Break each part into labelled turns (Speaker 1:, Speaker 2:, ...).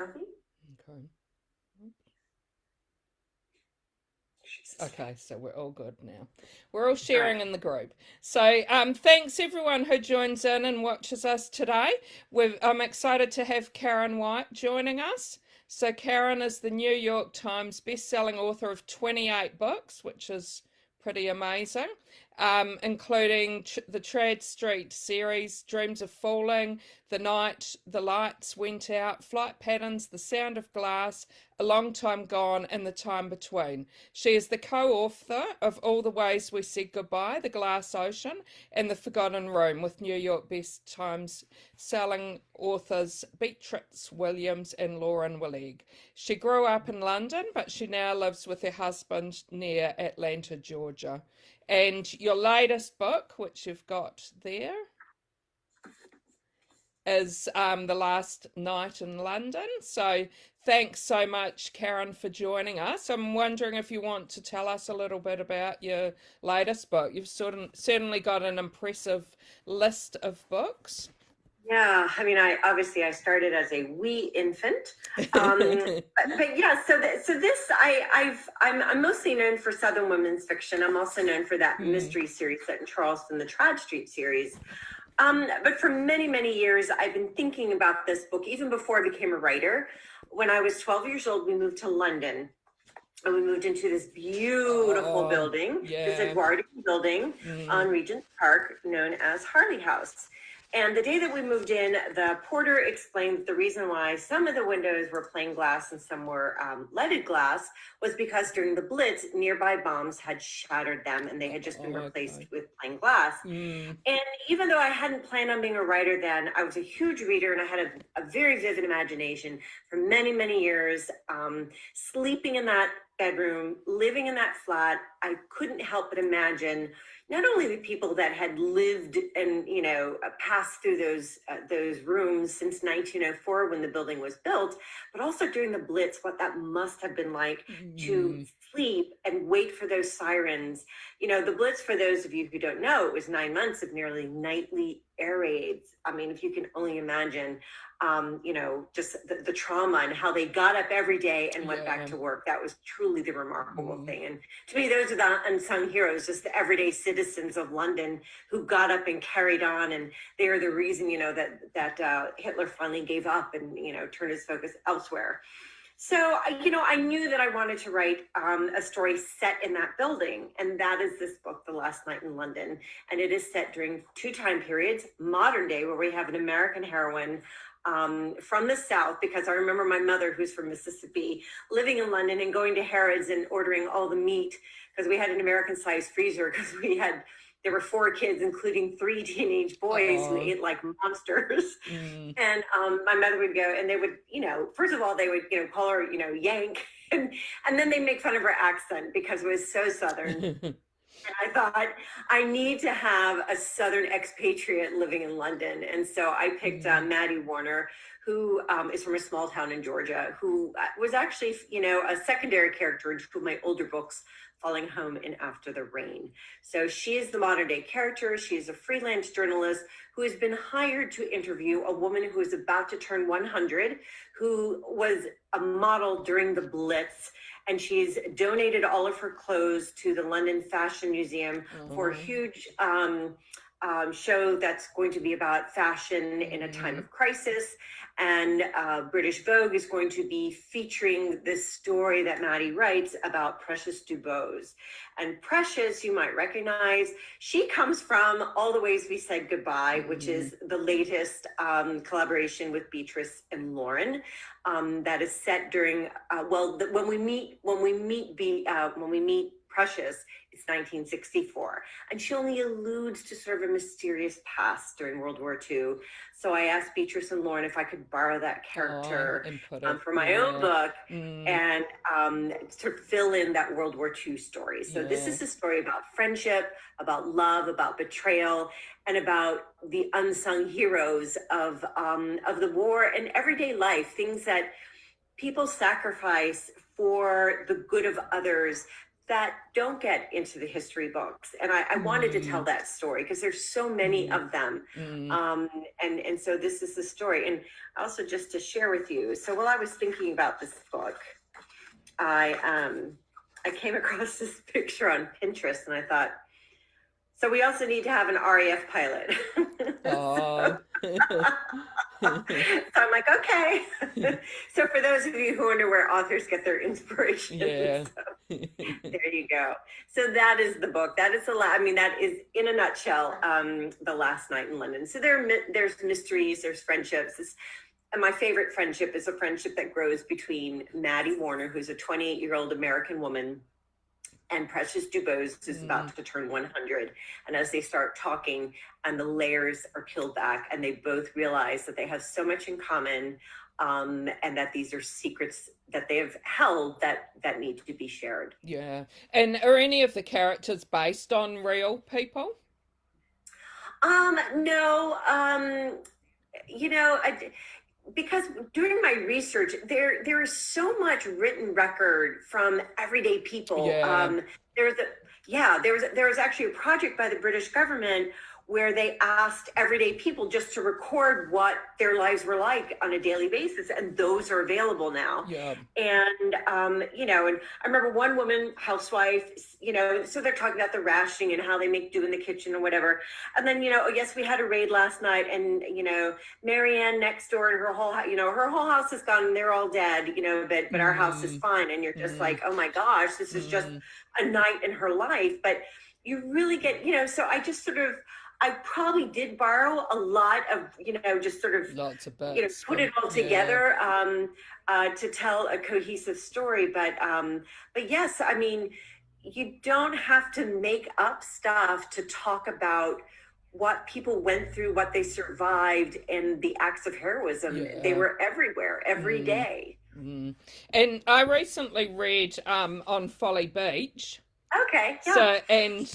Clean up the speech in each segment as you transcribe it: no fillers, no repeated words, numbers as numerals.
Speaker 1: Kathy?
Speaker 2: Okay. Okay, so we're all good now. We're all
Speaker 1: All right.
Speaker 2: sharing in the group. So thanks everyone who joins in and watches us today. I'm excited to have Karen White joining us. So Karen is the New York Times best-selling author of 28 books, which is pretty amazing, including the Trad Street series, Dreams of Falling, The Night the Lights Went Out, Flight Patterns, The Sound of Glass, A Long Time Gone, and The Time Between. She is the co-author of All the Ways We Said Goodbye, The Glass Ocean, and The Forgotten Room with New York Best Times selling authors Beatrix Williams and Lauren Willig. She grew up in London, but she now lives with her husband near Atlanta, Georgia. And your latest book, which you've got there, is The Last Night in London. So thanks so much, Karen, for joining us. I'm wondering if you want to tell us a little bit about your latest book. You've certainly got an impressive list of books.
Speaker 1: Yeah, I mean, I started as a wee infant, but yeah. So this, I'm mostly known for Southern women's fiction. I'm also known for that
Speaker 2: Mm.
Speaker 1: mystery series set in Charleston, the Trad Street series. But for many years, I've been thinking about this book even before I became a writer. When I was 12 years old, we moved to London, and we moved into this beautiful
Speaker 2: Oh,
Speaker 1: building, this
Speaker 2: yeah.
Speaker 1: Edwardian building on
Speaker 2: Mm.
Speaker 1: Regent Park, known as Harley House. And the day that we moved in, the porter explained that the reason why some of the windows were plain glass and some were leaded glass was because during the Blitz, nearby bombs had shattered them and they had just been
Speaker 2: Oh,
Speaker 1: replaced
Speaker 2: okay.
Speaker 1: with plain glass.
Speaker 2: Mm.
Speaker 1: And even though I hadn't planned on being a writer then, I was a huge reader and I had a very vivid imagination for many years. Sleeping in that bedroom, living in that flat, I couldn't help but imagine not only the people that had lived and passed through those rooms since 1904 when the building was built, but also during the Blitz, what that must have been like to
Speaker 2: Mm.
Speaker 1: sleep and wait for those sirens. The Blitz, for those of you who don't know, it was 9 months of nearly nightly air raids. I mean, if you can only imagine, just the trauma and how they got up every day and went back
Speaker 2: Yeah.
Speaker 1: to work. That was truly the remarkable
Speaker 2: Mm.
Speaker 1: thing. And to me, those are the unsung heroes, just the everyday citizens of London who got up and carried on. And they are the reason, that Hitler finally gave up and, turned his focus elsewhere. So, I knew that I wanted to write a story set in that building. And that is this book, The Last Night in London. And it is set during two time periods, modern day, where we have an American heroine from the South, because I remember my mother, who's from Mississippi, living in London and going to Harrods and ordering all the meat because we had an American sized freezer because there were four kids, including three teenage boys who
Speaker 2: Oh.
Speaker 1: ate like monsters.
Speaker 2: Mm.
Speaker 1: And my mother would go and they would, first of all, they would, call her, Yank. And then they make fun of her accent because it was so Southern. And I thought, I need to have a Southern expatriate living in London. And so I picked
Speaker 2: Mm.
Speaker 1: Maddie Warner, who is from a small town in Georgia, who was actually, a secondary character in two of my older books, Falling Home and After the Rain. So she is the modern day character. She is a freelance journalist who has been hired to interview a woman who is about to turn 100, who was a model during the Blitz, and she's donated all of her clothes to the London Fashion Museum for a
Speaker 2: Oh.
Speaker 1: huge show that's going to be about fashion in a time
Speaker 2: Mm.
Speaker 1: of crisis. And British Vogue is going to be featuring this story that Maddie writes about Precious Dubose. And Precious, you might recognize, she comes from All the Ways We Said Goodbye, which
Speaker 2: Mm.
Speaker 1: is the latest collaboration with Beatrice and Lauren. That is set during when we meet Precious, it's 1964, and she only alludes to sort of a mysterious past during World War II. So I asked Beatrice and Lauren if I could borrow that
Speaker 2: Oh,
Speaker 1: character
Speaker 2: and put it,
Speaker 1: for my own
Speaker 2: yeah.
Speaker 1: book
Speaker 2: Mm.
Speaker 1: and sort of fill in that World War II story. So this
Speaker 2: Yeah.
Speaker 1: is a story about friendship, about love, about betrayal, and about the unsung heroes of the war and everyday life, things that people sacrifice for the good of others that don't get into the history books. And I wanted to tell that story because there's so many of them. And so this is the story. And also just to share with you. So while I was thinking about this book, I came across this picture on Pinterest and I thought, so we also need to have an RAF pilot.
Speaker 2: Oh.
Speaker 1: So I'm like, okay. So for those of you who wonder where authors get their inspiration,
Speaker 2: Yeah.
Speaker 1: so there you go. So that is the book. That is that is in a nutshell, The Last Night in London. So there's mysteries, there's friendships. And my favorite friendship is a friendship that grows between Maddie Warner, who's a 28-year-old American woman, and Precious Dubose, who's about to turn 100. And as they start talking and the layers are peeled back and they both realize that they have so much in common, and that these are secrets that they have held that need to be shared.
Speaker 2: Yeah. And are any of the characters based on real people?
Speaker 1: No, because during my research, there is so much written record from everyday people.
Speaker 2: Yeah.
Speaker 1: There was actually a project by the British government where they asked everyday people just to record what their lives were like on a daily basis, and those are available now.
Speaker 2: Yeah.
Speaker 1: And and I remember one woman, housewife, so they're talking about the rationing and how they make do in the kitchen or whatever. And then, oh yes, we had a raid last night, and Marianne next door and her whole house is gone and they're all dead, but our house is fine. And you're just like, oh my gosh, this is just a night in her life. But you really get, so I just I probably did borrow a lot of, just sort of,
Speaker 2: lots of books,
Speaker 1: put it all together to tell a cohesive story. But yes, I mean, you don't have to make up stuff to talk about what people went through, what they survived, and the acts of heroism.
Speaker 2: Yeah.
Speaker 1: They were everywhere, every day.
Speaker 2: And I recently read on Folly Beach.
Speaker 1: Okay. Yeah.
Speaker 2: So, and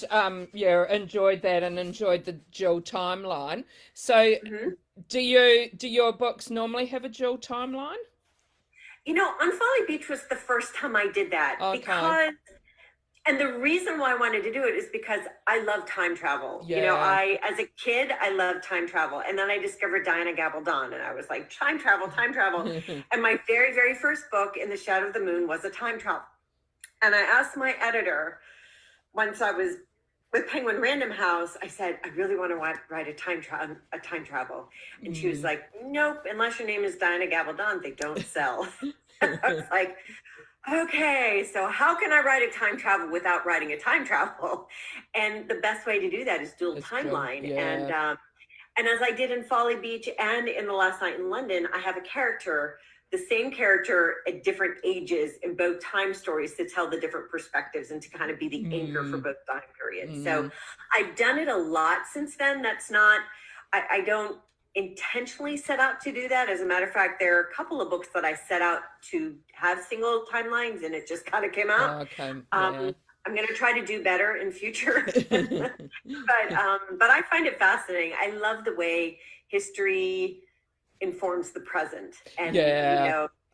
Speaker 2: enjoyed that and enjoyed the dual timeline. So do your books normally have a dual timeline?
Speaker 1: On Folly Beach was the first time I did that.
Speaker 2: Okay.
Speaker 1: And the reason why I wanted to do it is because I love time travel.
Speaker 2: Yeah.
Speaker 1: As a kid, I loved time travel. And then I discovered Diana Gabaldon, and I was like, time travel. And my very, very first book, In the Shadow of the Moon, was a time travel. And I asked my editor, once I was with Penguin Random House, I said, I really want to write a time travel. And she was like, nope, unless your name is Diana Gabaldon, they don't sell. I was like, okay, so how can I write a time travel without writing a time travel? And the best way to do that is dual timeline.
Speaker 2: Yeah.
Speaker 1: And as I did in Folly Beach and in The Last Night in London, I have a character, the same character at different ages in both time stories, to tell the different perspectives and to kind of be the anchor for both time periods. So I've done it a lot since then. That's not, I don't intentionally set out to do that. As a matter of fact, there are a couple of books that I set out to have single timelines, and it just kind of came out.
Speaker 2: Okay.
Speaker 1: I'm going to try to do better in future. But I find it fascinating. I love the way history informs the present. And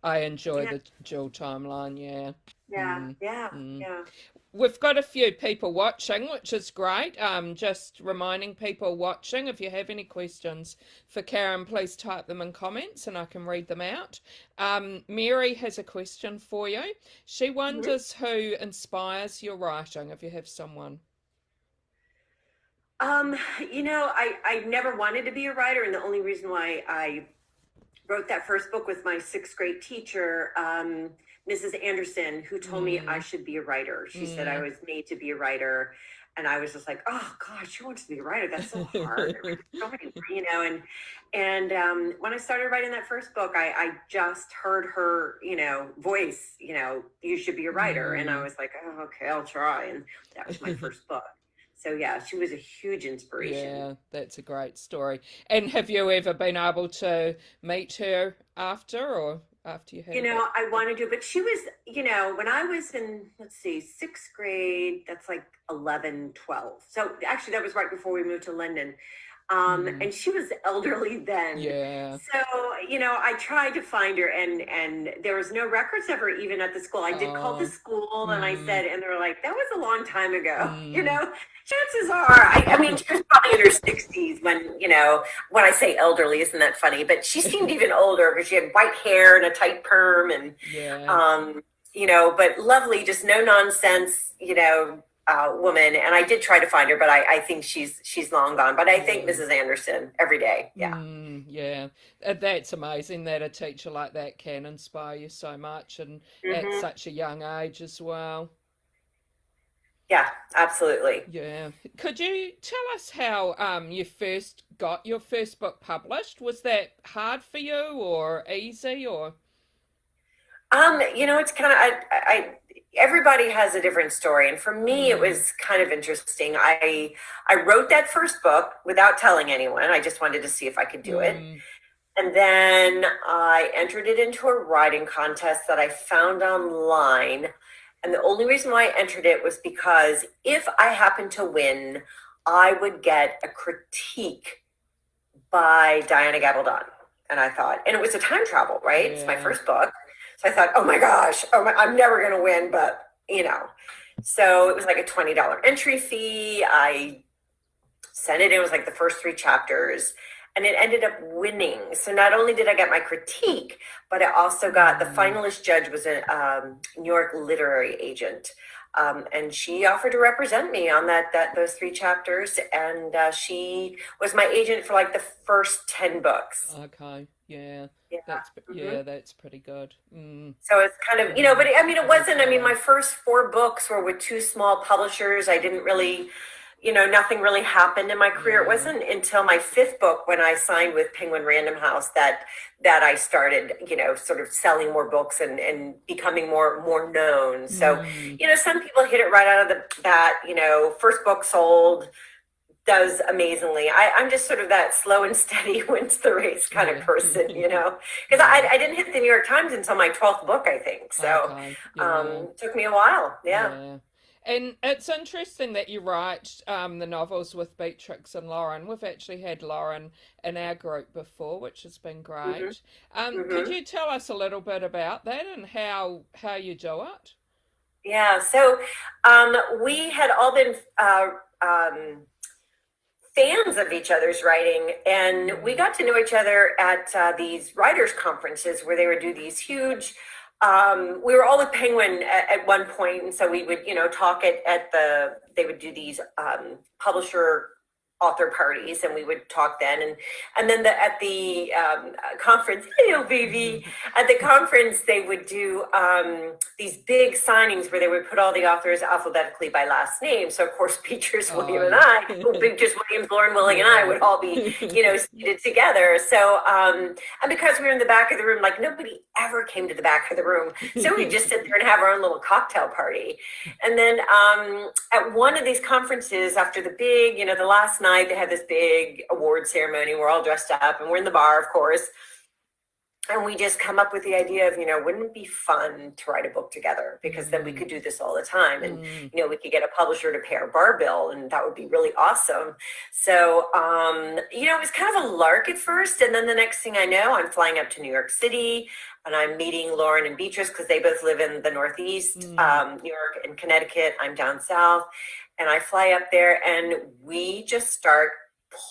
Speaker 2: I enjoy the dual timeline.
Speaker 1: Yeah.
Speaker 2: We've got a few people watching, which is great. Just reminding people watching, if you have any questions for Karen, please type them in comments and I can read them out. Mary has a question for you. She wonders who inspires your writing, if you have someone.
Speaker 1: I never wanted to be a writer, and the only reason why I wrote that first book with my sixth grade teacher, Mrs. Anderson, who told me I should be a writer. She said I was made to be a writer, and I was just like, oh gosh, who wants to be a writer? That's so hard. So many, and when I started writing that first book, I just heard her, voice, you should be a writer, and I was like, oh, okay, I'll try, and that was my first book. So yeah, she was a huge inspiration.
Speaker 2: Yeah, that's a great story. And have you ever been able to meet her after you had
Speaker 1: I wanted to, but she was, when I was in, sixth grade, that's like 11, 12. So actually that was right before we moved to London.
Speaker 2: Mm.
Speaker 1: And she was elderly then.
Speaker 2: Yeah.
Speaker 1: So, I tried to find her, and there was no records of her even at the school. I did call the
Speaker 2: Oh.
Speaker 1: school, and I
Speaker 2: Mm.
Speaker 1: said, and they were like, that was a long time ago.
Speaker 2: Mm.
Speaker 1: Chances are, I mean, she was probably in her 60s when I say elderly, isn't that funny? But she seemed even older because she had white hair and a tight perm, and
Speaker 2: Yeah.
Speaker 1: um, but lovely, just no nonsense, woman. And I did try to find her, but I think she's long gone. But I think
Speaker 2: Yeah.
Speaker 1: Mrs. Anderson every day. Yeah.
Speaker 2: Yeah. That's amazing that a teacher like that can inspire you so much and at
Speaker 1: Hmm.
Speaker 2: such a young age as well.
Speaker 1: Yeah, absolutely.
Speaker 2: Yeah. Could you tell us how you first got your first book published? Was that hard for you or easy or
Speaker 1: It's kind of everybody has a different story, and for me, it
Speaker 2: mm,
Speaker 1: was kind of interesting. I wrote that first book without telling anyone. I just wanted to see if I could do it,
Speaker 2: mm,
Speaker 1: and then I entered it into a writing contest that I found online. And the only reason why I entered it was because if I happened to win, I would get a critique by Diana Gabaldon. And I thought, and it was a time travel, right? It's my
Speaker 2: yeah.
Speaker 1: first book. So I thought, oh my gosh, I'm never going to win, but So it was like a $20 entry fee. I sent it in, it was like the first three chapters, and it ended up winning. So not only did I get my critique, but I also got the
Speaker 2: Mm,
Speaker 1: finalist judge was a New York literary agent. And she offered to represent me on those three chapters, and she was my agent for like the first 10 books.
Speaker 2: okay. Yeah.
Speaker 1: Yeah. Hmm.
Speaker 2: That's pretty good. Mm,
Speaker 1: So it's kind of,
Speaker 2: yeah.
Speaker 1: but I mean, it
Speaker 2: Very
Speaker 1: wasn't, I mean, my
Speaker 2: thorough.
Speaker 1: first four books were with two small publishers. I didn't really, nothing really happened in my career. It
Speaker 2: Yeah.
Speaker 1: wasn't until my fifth book when I signed with Penguin Random House that I started, sort of selling more books and becoming more known. So,
Speaker 2: Mm,
Speaker 1: some people hit it right out of the bat, first book sold, does amazingly. I'm just sort of that slow and steady wins the race kind of
Speaker 2: yeah.
Speaker 1: person, because
Speaker 2: Yeah.
Speaker 1: I didn't hit the New York Times until my 12th book, I think. So
Speaker 2: Okay. Yeah.
Speaker 1: it took me a while. Yeah.
Speaker 2: Yeah. And it's interesting that you write the novels with Beatrix and Lauren. We've actually had Lauren in our group before, which has been
Speaker 1: Hmm.
Speaker 2: great. Could
Speaker 1: Hmm.
Speaker 2: you tell us a little bit about that and how you do it?
Speaker 1: Yeah. So we had all been um, fans of each other's writing, and we
Speaker 2: Mm.
Speaker 1: got to know each other at these writers conferences where they would do these huge we were all with Penguin at one point, and so we would talk they would do these publisher author parties, and we would talk then, and then at the conference, hello baby, at the conference they would do these big signings where they would put all the authors alphabetically by last name. So of course Beatrice
Speaker 2: Oh,
Speaker 1: William and
Speaker 2: yeah.
Speaker 1: I, Beatrice Williams, Lauren Willing, and I
Speaker 2: Yeah.
Speaker 1: would all be seated together. So and because we were in the back of the room, like nobody ever came to the back of the room, so we just sit there and have our own little cocktail party. And then at one of these conferences, after the big, the last night, they had this big award ceremony. We're all dressed up, and we're in the bar, of course. And we just come up with the idea of, wouldn't it be fun to write a book together? Because then we
Speaker 2: Mm,
Speaker 1: could do this all the time. And,
Speaker 2: mm,
Speaker 1: we could get a publisher to pay our bar bill, and that would be really awesome. So, it was kind of a lark at first. And then the next thing I know, I'm flying up to New York City, and I'm meeting Lauren and Beatrice because they both live in the Northeast,
Speaker 2: mm.
Speaker 1: New York and Connecticut. I'm down south. And I fly up there, and we just start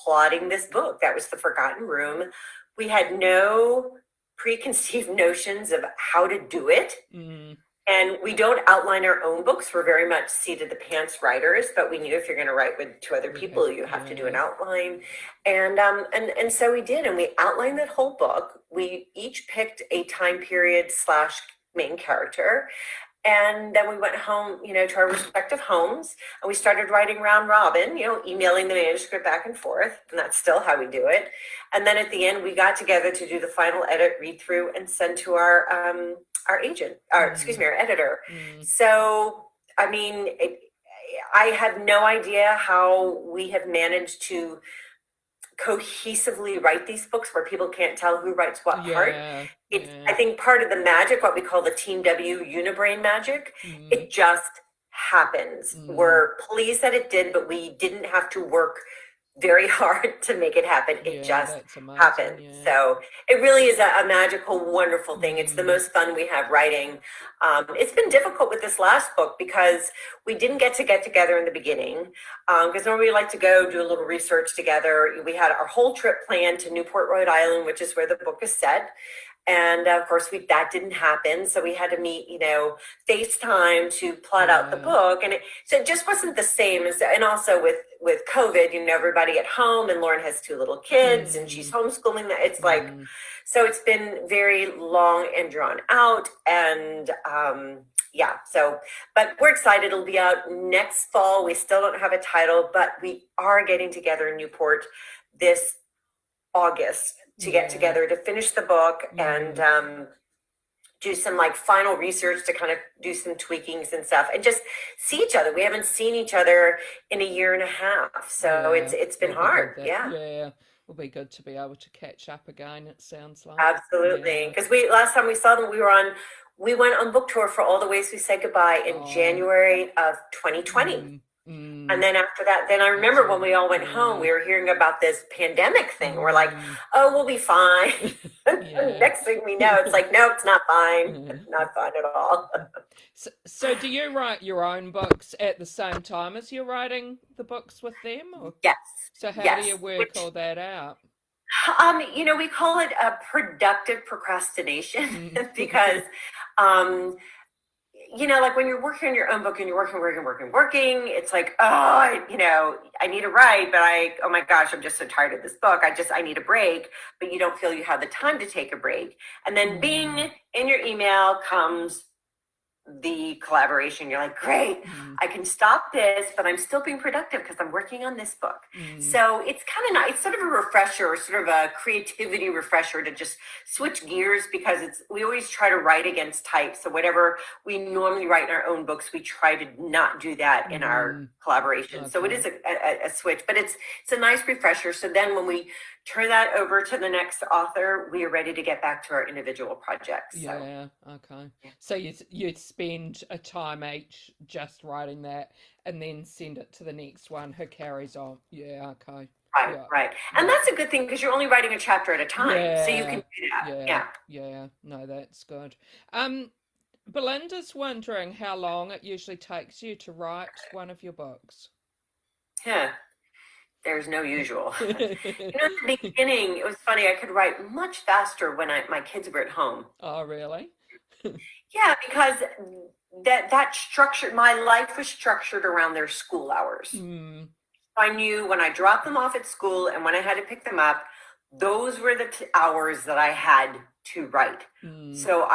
Speaker 1: plotting this book. That was The Forgotten Room. We had no preconceived notions of how to do it.
Speaker 2: Mm,
Speaker 1: And we don't outline our own books. We're very much seat of the pants writers, but we knew if you're going to write with two other
Speaker 2: you have,
Speaker 1: people, you have to do
Speaker 2: yeah.
Speaker 1: an outline. And so we did, and we outlined that whole book. We each picked a time period slash main character. And then we went home, to our respective homes, and we started writing round robin, emailing the manuscript back and forth. And that's still how we do it. And then at the end, we got together to do the final edit, read through, and send to our agent, or excuse
Speaker 2: Mm,
Speaker 1: me, our editor.
Speaker 2: mm.
Speaker 1: So, I mean, I have no idea how we have managed to cohesively write these books where people can't tell who writes what part.
Speaker 2: Yeah,
Speaker 1: It's,
Speaker 2: yeah.
Speaker 1: I think, part of the magic, what we call the Team W Unibrain magic.
Speaker 2: Mm,
Speaker 1: It just happens.
Speaker 2: mm.
Speaker 1: We're pleased that it did, but we didn't have to work very hard to make it happen. It
Speaker 2: Yeah,
Speaker 1: just
Speaker 2: that's amazing.
Speaker 1: happened.
Speaker 2: Yeah.
Speaker 1: So it really is a magical, wonderful thing. It's the
Speaker 2: Mm,
Speaker 1: most fun we have writing. It's been difficult with this last book because we didn't get together in the beginning. Because normally we like to go do a little research together. We had our whole trip planned to Newport, Rhode Island, which is where the book is set. And of course, that didn't happen. So we had to meet, FaceTime to plot out the
Speaker 2: yeah.
Speaker 1: book. So it just wasn't the same as, and also with COVID, everybody at home, and Lauren has 2 little kids and she's
Speaker 2: Mm,
Speaker 1: homeschooling. It's like,
Speaker 2: mm,
Speaker 1: so it's been very long and drawn out. And yeah, but we're excited. It'll be out next fall. We still don't have a title, but we are getting together in Newport this August to get
Speaker 2: yeah.
Speaker 1: together to finish the book and
Speaker 2: Mm,
Speaker 1: do some like final research to kind of do some tweakings and stuff and just see each other. We haven't seen each other in a year and a half, so
Speaker 2: yeah.
Speaker 1: it's been
Speaker 2: It'll be
Speaker 1: hard.
Speaker 2: good that,
Speaker 1: Yeah,
Speaker 2: yeah. It'll be good to be able to catch up again, it sounds like.
Speaker 1: absolutely.
Speaker 2: Yeah.
Speaker 1: Because we last time we saw them, we went on book tour for All the Ways We Said Goodbye in
Speaker 2: Oh,
Speaker 1: January of 2020.
Speaker 2: mm,
Speaker 1: And
Speaker 2: mm,
Speaker 1: then after that, then I
Speaker 2: that's
Speaker 1: remember when
Speaker 2: right.
Speaker 1: we all went home,
Speaker 2: Yeah.
Speaker 1: we were hearing about this pandemic thing. We're like,
Speaker 2: Mm,
Speaker 1: oh, we'll be fine.
Speaker 2: yeah.
Speaker 1: Next thing we know, it's like, no, it's not fine. Not fine at all.
Speaker 2: So do you write your own books at the same time as you're writing the books with them, or
Speaker 1: Yes,
Speaker 2: so how do
Speaker 1: yes.
Speaker 2: you work
Speaker 1: Which,
Speaker 2: all that out?
Speaker 1: we call it a productive procrastination
Speaker 2: Mm.
Speaker 1: because, um, like when you're working on your own book and you're working, it's like, oh, I need to write, but oh my gosh, I'm just so tired of this book. I need a break, but you don't feel you have the time to take a break. And then
Speaker 2: Mm,
Speaker 1: bing, in your email comes the collaboration. You're like, great,
Speaker 2: mm,
Speaker 1: I can stop this, but I'm still being productive because I'm working on this book.
Speaker 2: mm.
Speaker 1: So it's kind of nice. It's sort of a refresher, or sort of a creativity refresher to just switch gears because we always try to write against type. So whatever we normally write in our own books, we try to not do that in our
Speaker 2: Mm,
Speaker 1: collaboration. So it
Speaker 2: okay.
Speaker 1: is a switch, but it's a nice refresher. So then when we turn that over to the next author, we are ready to get back to our individual projects. So
Speaker 2: Yeah, okay.
Speaker 1: yeah.
Speaker 2: So you spend a time each just writing that and then send it to the next one who carries on. Yeah, okay.
Speaker 1: Right,
Speaker 2: Yeah,
Speaker 1: right. And
Speaker 2: yeah.
Speaker 1: that's a good thing because you're only writing a chapter at a time. So you can
Speaker 2: Yeah,
Speaker 1: do that.
Speaker 2: yeah,
Speaker 1: Yeah.
Speaker 2: yeah. No, that's good. Um, Belinda's wondering how long it usually takes you to write one of your books.
Speaker 1: Yeah. There's no usual. At the beginning, it was funny. I could write much faster when my kids were at home.
Speaker 2: Oh, really?
Speaker 1: Yeah, because that structure, my life was structured around their school hours.
Speaker 2: Mm,
Speaker 1: I knew when I dropped them off at school and when I had to pick them up, those were the hours that I had to write.
Speaker 2: mm,
Speaker 1: So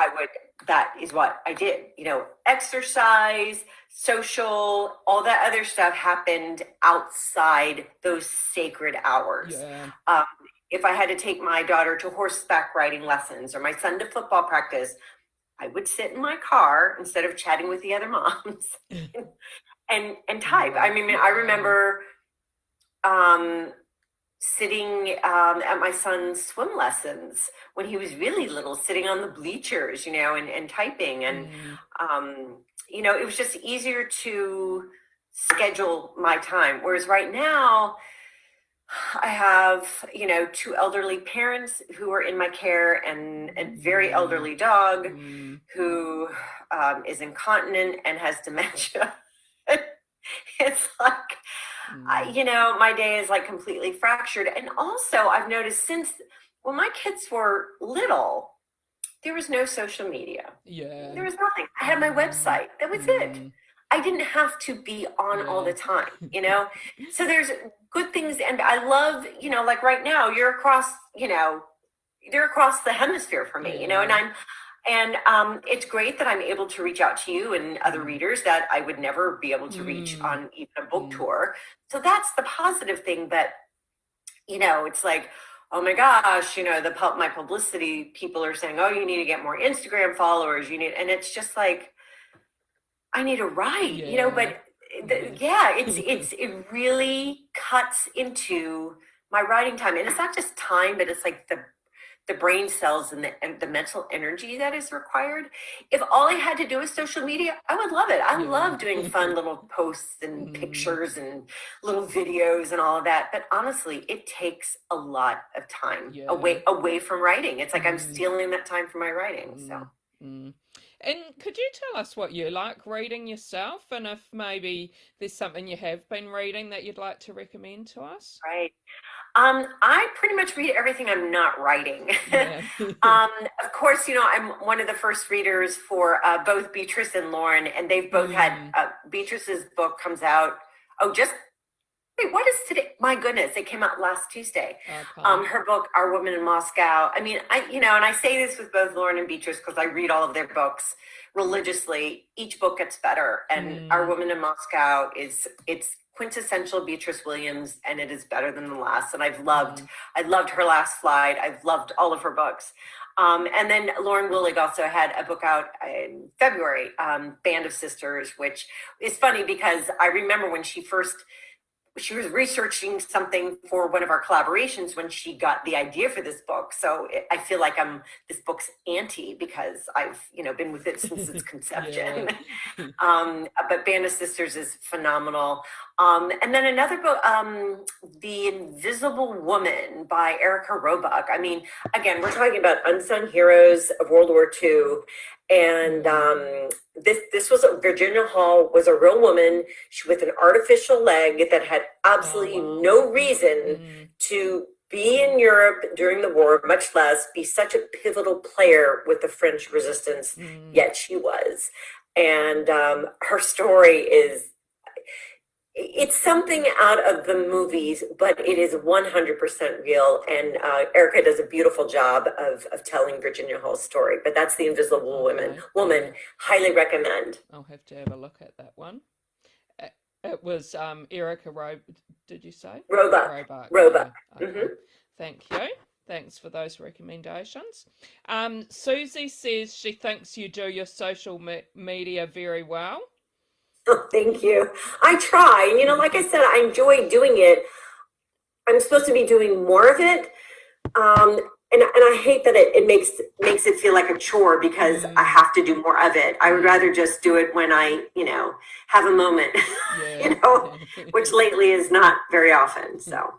Speaker 1: that is what I did. Exercise, social, all that other stuff happened outside those sacred hours.
Speaker 2: yeah.
Speaker 1: Um, if I had to take my daughter to horseback riding lessons or my son to football practice, I would sit in my car instead of chatting with the other moms and type. I mean, I
Speaker 2: Yeah.
Speaker 1: remember sitting at my son's swim lessons when he was really little, sitting on the bleachers, and typing. And,
Speaker 2: Mm,
Speaker 1: it was just easier to schedule my time. Whereas right now, I have, 2 elderly parents who are in my care and a very
Speaker 2: yeah.
Speaker 1: elderly dog
Speaker 2: Mm,
Speaker 1: who is incontinent and has dementia. It's like,
Speaker 2: mm,
Speaker 1: my day is like completely fractured. And also, I've noticed since when my kids were little, there was no social media.
Speaker 2: yeah.
Speaker 1: There was nothing. I had my
Speaker 2: Mm,
Speaker 1: website. That was it.
Speaker 2: mm,
Speaker 1: I didn't have to be on all
Speaker 2: yeah.
Speaker 1: the time. So there's good things. And I love, like right now, you're across the hemisphere for me,
Speaker 2: Yeah.
Speaker 1: and it's great that I'm able to reach out to you and other
Speaker 2: Mm,
Speaker 1: readers that I would never be able to reach
Speaker 2: mm,
Speaker 1: on even a book
Speaker 2: mm,
Speaker 1: tour. So that's the positive thing. But, it's like, oh my gosh, my publicity people are saying, oh, you need to get more Instagram followers. And it's just like, I need to write,
Speaker 2: yeah.
Speaker 1: but
Speaker 2: Yeah.
Speaker 1: yeah, it really cuts into my writing time. And it's not just time, but it's like the brain cells and the mental energy that is required. If all I had to do was social media, I would love it. I
Speaker 2: Yeah.
Speaker 1: love doing fun little posts and pictures and little videos and all of that. But honestly, it takes a lot of time
Speaker 2: Yeah.
Speaker 1: away from writing. It's like I'm stealing that time from my writing. So.
Speaker 2: And could you tell us what you like reading yourself, and if maybe there's something you have been reading that you'd like to recommend to us?
Speaker 1: Right. I pretty much read everything I'm not writing.
Speaker 2: Yeah.
Speaker 1: Of course, I'm one of the first readers for both Beatrice and Lauren, and they've both had Beatrice's book comes out. Oh, wait, what is today? My goodness, it came out last Tuesday.
Speaker 2: Okay.
Speaker 1: Her book, Our Woman in Moscow. I mean, and I say this with both Lauren and Beatrice because I read all of their books religiously. Each book gets better, and Our Woman in Moscow it's quintessential Beatrice Williams, and it is better than the last. And I loved Her Last Flight. I've loved all of her books. And then Lauren Willig also had a book out in February, Band of Sisters, which is funny because I remember when she was researching something for one of our collaborations when she got the idea for this book. So I feel like I'm this book's auntie because I've, been with it since its conception. But Band of Sisters is phenomenal. And then another book, The Invisible Woman by Erica Roebuck. I mean, again, we're talking about unsung heroes of World War II. And this was Virginia Hall was a real woman with an artificial leg that had absolutely no reason to be in Europe during the war, much less be such a pivotal player with the French resistance, yet she was. And her story it's something out of the movies, but it is 100% real. And Erica does a beautiful job of telling Virginia Hall's story. But that's The Invisible Woman. Highly recommend.
Speaker 2: I'll have to have a look at that one. It was Erica did you say?
Speaker 1: Roebuck.
Speaker 2: Yeah. Okay. Thank you. Thanks for those recommendations. Susie says she thinks you do your social media very well.
Speaker 1: Oh, thank you. I try. Like I said, I enjoy doing it. I'm supposed to be doing more of it. And I hate that it makes it feel like a chore because I have to do more of it. I would rather just do it when I, have a moment, which lately is not very often. So,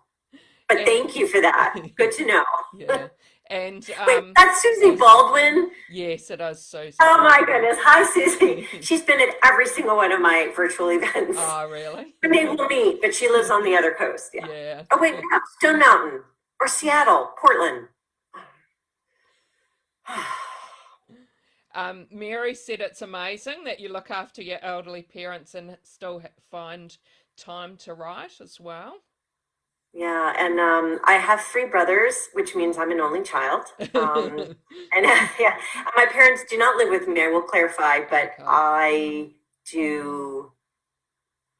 Speaker 1: but thank you for that. Good to know.
Speaker 2: Yeah. And
Speaker 1: wait, that's Susie Baldwin.
Speaker 2: Yes, it is Susie.
Speaker 1: Oh my goodness! Hi, Susie. She's been at every single one of my virtual events.
Speaker 2: Oh, really?
Speaker 1: Maybe we'll meet, but she lives on the other coast.
Speaker 2: Yeah.
Speaker 1: Oh wait, no, Stone Mountain or Seattle, Portland.
Speaker 2: Mary said it's amazing that you look after your elderly parents and still find time to write as well.
Speaker 1: Yeah, and I have 3 brothers, which means I'm an only child. And my parents do not live with me, I will clarify, but I do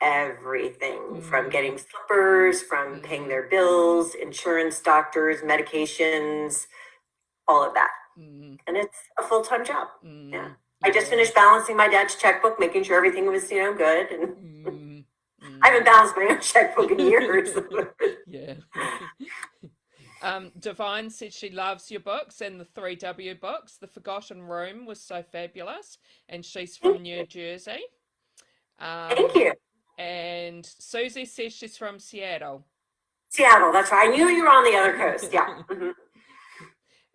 Speaker 1: everything from getting slippers, from paying their bills, insurance, doctors, medications, all of that. And it's a full-time job. Yeah. I just finished balancing my dad's checkbook, making sure everything was, good. And I haven't balanced my own checkbook in years.
Speaker 2: Yeah. Divine said she loves your books and the 3W books. The Forgotten Room was so fabulous, and she's from New Jersey.
Speaker 1: Thank you.
Speaker 2: And Susie says she's from Seattle.
Speaker 1: Seattle, that's right. I knew you were on the other coast. Yeah.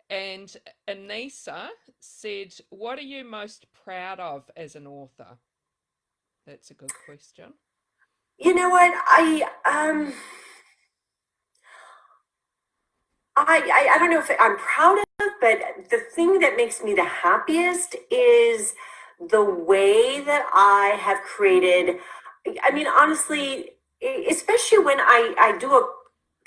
Speaker 2: And Anissa said, what are you most proud of as an author? That's a good question.
Speaker 1: You know what? I don't know if I'm proud of, but the thing that makes me the happiest is the way that I have created. I mean, honestly, especially when I do a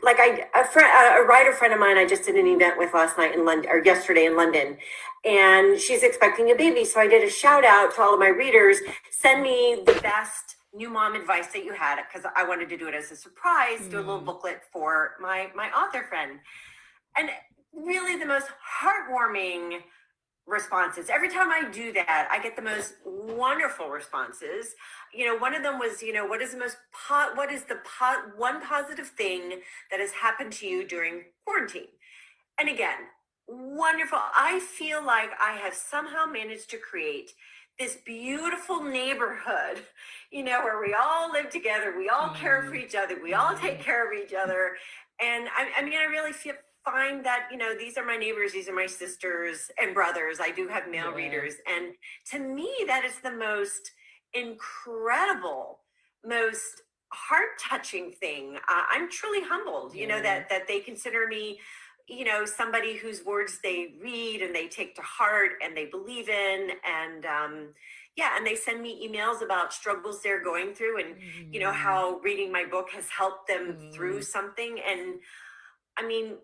Speaker 1: writer friend of mine I just did an event with last night in London, or yesterday in London, and she's expecting a baby. So I did a shout out to all of my readers. Send me the best new mom advice that you had, because I wanted to do it as a surprise, do a little booklet for my author friend. And really the most heartwarming responses. Every time I do that, I get the most wonderful responses. One of them was, what is the one positive thing that has happened to you during quarantine? And again, Wonderful. I feel like I have somehow managed to create this beautiful neighborhood, where we all live together, we all care for
Speaker 2: Mm,
Speaker 1: each other, we all take
Speaker 2: mm,
Speaker 1: care of each other. And I really find that, these are my neighbors, these are my sisters and brothers. I do have male
Speaker 2: yeah,
Speaker 1: readers. And to me, that is the most incredible, most heart touching thing. I'm truly humbled,
Speaker 2: yeah.
Speaker 1: that they consider me somebody whose words they read and they take to heart and they believe in. And yeah, and they send me emails about struggles they're going through, and
Speaker 2: Mm,
Speaker 1: how reading my book has helped them through
Speaker 2: mm,
Speaker 1: something. And I mean,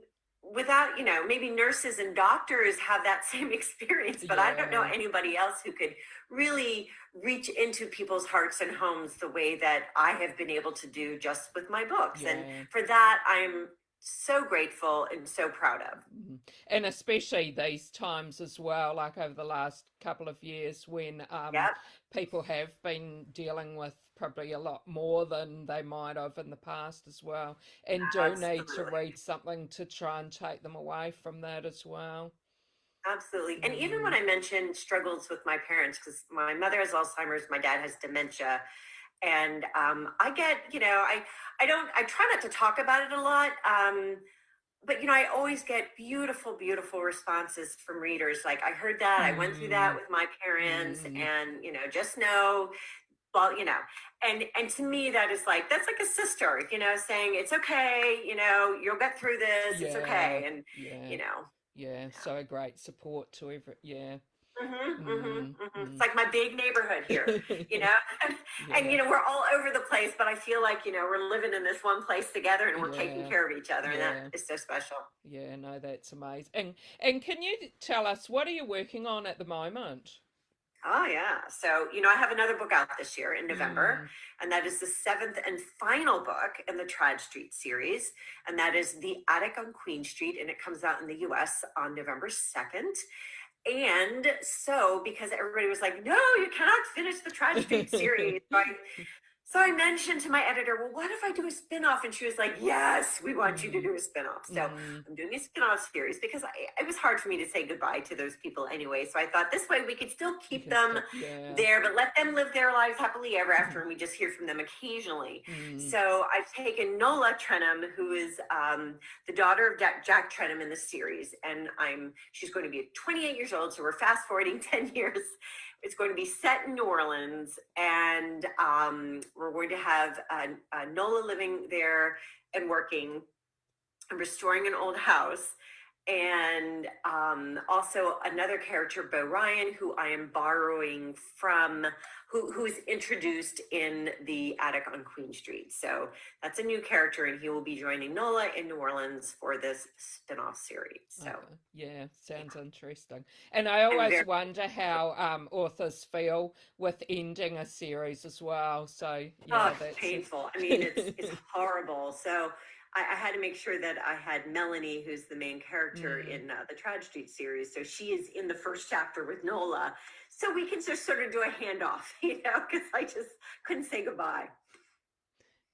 Speaker 1: without, maybe nurses and doctors have that same experience, but I don't know
Speaker 2: yeah,
Speaker 1: anybody else who could really reach into people's hearts and homes the way that I have been able to do just with my books. And
Speaker 2: yeah.
Speaker 1: for that, I'm so grateful and so proud of.
Speaker 2: Mhm. And especially these times as well, like over the last couple of years when
Speaker 1: Yep,
Speaker 2: people have been dealing with probably a lot more than they might have in the past as well, and do need to
Speaker 1: absolutely.
Speaker 2: read something to try and take them away from that as well.
Speaker 1: Absolutely. And even when
Speaker 2: Mm,
Speaker 1: I mentioned struggles with my parents, because my mother has Alzheimer's, my dad has dementia, and I get, I try not to talk about it a lot. But I always get beautiful, beautiful responses from readers. Like, I heard that, I went through that
Speaker 2: mm,
Speaker 1: with my parents,
Speaker 2: mm,
Speaker 1: and just know, well, and to me, that is like, that's like a sister, saying it's okay, you'll get through this, it's
Speaker 2: yeah,
Speaker 1: okay. And
Speaker 2: yeah,
Speaker 1: you know
Speaker 2: yeah. So a great support to every, yeah. Mm,
Speaker 1: It's
Speaker 2: mm.
Speaker 1: like my big neighborhood here, you know, and
Speaker 2: Yeah,
Speaker 1: we're all over the place, but I feel like we're living in this one place together, and we're taking
Speaker 2: yeah,
Speaker 1: care of each other, and that
Speaker 2: yeah.
Speaker 1: is so special.
Speaker 2: Yeah, no, that's amazing. And can you tell us what are you working on at the moment?
Speaker 1: Oh yeah. So, I have another book out this year in November,
Speaker 2: Mm,
Speaker 1: and that is the seventh and final book in the Trad Street series. And that is The Attic on Queen Street. And it comes out in the US on November 2nd. And so, because everybody was like, no, you cannot finish the Trad Street series. So I mentioned to my editor, well, what if I do a spinoff? And she was like, yes, we want you to
Speaker 2: mm,
Speaker 1: do a spinoff. So
Speaker 2: mm,
Speaker 1: I'm doing a spinoff series because it was hard for me to say goodbye to those people anyway. So I thought this way we could still
Speaker 2: you
Speaker 1: keep
Speaker 2: can
Speaker 1: them
Speaker 2: still, yeah.
Speaker 1: there, but let them live their lives happily ever after. And we just hear from them occasionally.
Speaker 2: Mm,
Speaker 1: So I've taken Nola Trenum, who is the daughter of Jack Trenum in the series. And she's going to be 28 years old. So we're fast forwarding 10 years. It's going to be set in New Orleans, and we're going to have Nola living there and working and restoring an old house. And also another character, Bo Ryan, who I am borrowing from, who is introduced in The Attic on Queen Street. So that's a new character, and he will be joining Nola in New Orleans for this spin-off series. So
Speaker 2: okay. Yeah,
Speaker 1: yeah,
Speaker 2: sounds interesting. And I
Speaker 1: and
Speaker 2: always
Speaker 1: very
Speaker 2: wonder how authors feel with ending a series as well. So
Speaker 1: Oh,
Speaker 2: yeah,
Speaker 1: it's
Speaker 2: that's
Speaker 1: painful. I mean, it's horrible. So I had to make sure that I had Melanie, who's the main character
Speaker 2: mm.
Speaker 1: in the Trad Street series. So she is in the first chapter with Nola. So we can just sort of do a handoff, because I just couldn't say goodbye.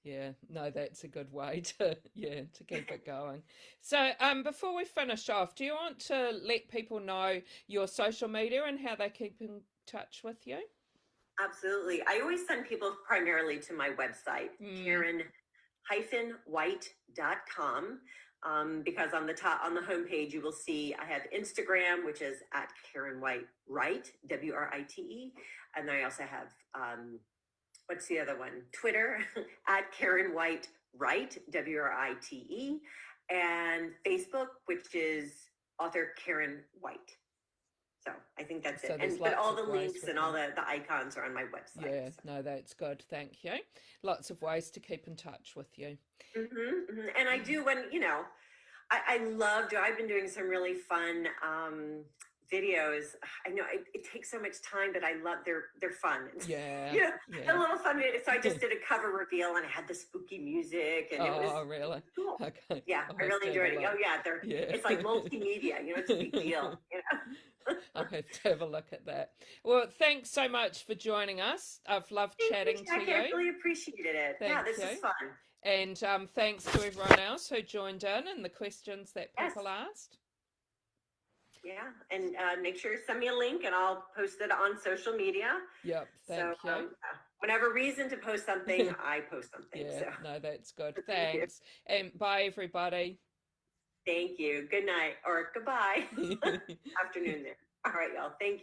Speaker 2: Yeah, no, that's a good way to, yeah, to keep it going. So, before we finish off, do you want to let people know your social media and how they keep in touch with you?
Speaker 1: Absolutely. I always send people primarily to my website,
Speaker 2: Mm,
Speaker 1: Karen-white.com. Because on the top, on the homepage, you will see I have Instagram, which is at Karen White Write, WRITE. And then I also have, what's the other one? Twitter at Karen White Write, WRITE. And Facebook, which is author Karen White. So I think that's it.
Speaker 2: so there's
Speaker 1: But
Speaker 2: lots
Speaker 1: all
Speaker 2: of
Speaker 1: the
Speaker 2: ways
Speaker 1: links
Speaker 2: with
Speaker 1: and all
Speaker 2: you.
Speaker 1: the icons are on my website.
Speaker 2: Yeah,
Speaker 1: So.
Speaker 2: no, that's good. Thank you. Lots of ways to keep in touch with you.
Speaker 1: And I do when, I love I've been doing some really fun videos. I know it takes so much time, but I love they're fun.
Speaker 2: Yeah,
Speaker 1: you know, a
Speaker 2: yeah.
Speaker 1: little fun video. So I just did a cover reveal, and I had the spooky music, and
Speaker 2: Oh,
Speaker 1: it
Speaker 2: really?
Speaker 1: was cool.
Speaker 2: Okay,
Speaker 1: Yeah,
Speaker 2: I'll
Speaker 1: I
Speaker 2: have
Speaker 1: really
Speaker 2: to have a
Speaker 1: enjoyed it.
Speaker 2: look.
Speaker 1: Oh yeah,
Speaker 2: Yeah.
Speaker 1: it's like multimedia, it's a big deal,
Speaker 2: I'll have to have a look at that. Well, thanks so much for joining us. I've loved
Speaker 1: Thank you,
Speaker 2: chatting to
Speaker 1: Jackie. I
Speaker 2: you.
Speaker 1: really appreciated it. Yeah,
Speaker 2: Thank
Speaker 1: this is
Speaker 2: you.
Speaker 1: fun.
Speaker 2: And thanks to everyone else who joined in and the questions that
Speaker 1: Yes.
Speaker 2: people asked.
Speaker 1: Yeah, and make sure to send me a link, and I'll post it on social media.
Speaker 2: Yep,
Speaker 1: So
Speaker 2: thank you.
Speaker 1: whenever reason to post something, I post something.
Speaker 2: Yeah,
Speaker 1: So
Speaker 2: no, that's good.
Speaker 1: thank you.
Speaker 2: Thanks. And bye, everybody.
Speaker 1: Thank you. Good night or goodbye. Afternoon there. All right, y'all. Thank you.